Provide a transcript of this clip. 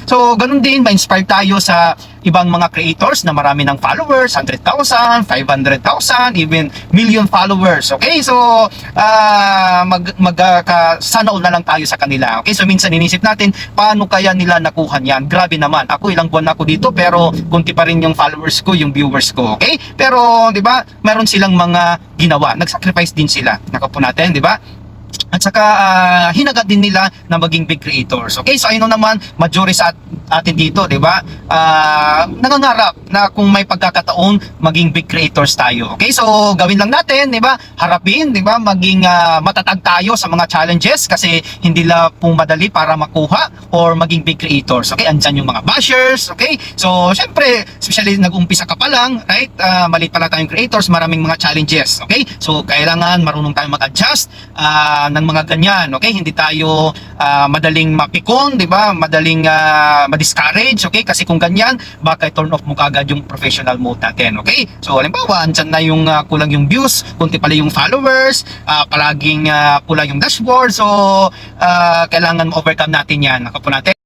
So, ganun din, ma-inspire tayo sa ibang mga creators na marami ng followers, 100,000, 500,000, even million followers. Okay? So, sana all na lang tayo sa kanila. Okay? So, minsan inisip natin, paano kaya nila nakuha niyan? Grabe naman. Ako, ilang buwan ako dito, pero kunti pa rin yung followers ko, yung viewers ko. Okay? Pero, di ba, meron silang mga ginawa. Nag-sacrifice din sila. Nakapo natin, di ba? At saka hinagad din nila na maging big creators. Okay? So ayun naman, majority sa atin dito, 'di ba? Nangangarap na kung may pagkakataon maging big creators tayo. Okay? So gawin lang natin, 'di ba? Harapin, 'di ba? Maging matatag tayo sa mga challenges kasi hindi lang po madali para makuha or maging big creators. Okay? Andyan yung mga bashers, okay? So syempre, especially nag-umpisa ka pa lang, right? Maliit pala tayong creators, maraming mga challenges. Okay? So kailangan marunong tayong mag-adjust ng mga ganyan, okay? Hindi tayo madaling mapikon, 'di ba? Madaling ma-discourage, okay? Kasi kung ganyan, baka turn off mo kagad yung professional mode natin, okay? So, halimbawa, andyan na yung kulang yung views, kunti pala yung followers, palaging kulang yung dashboard. So, kailangan ma-overcome natin yan. Nakapo natin.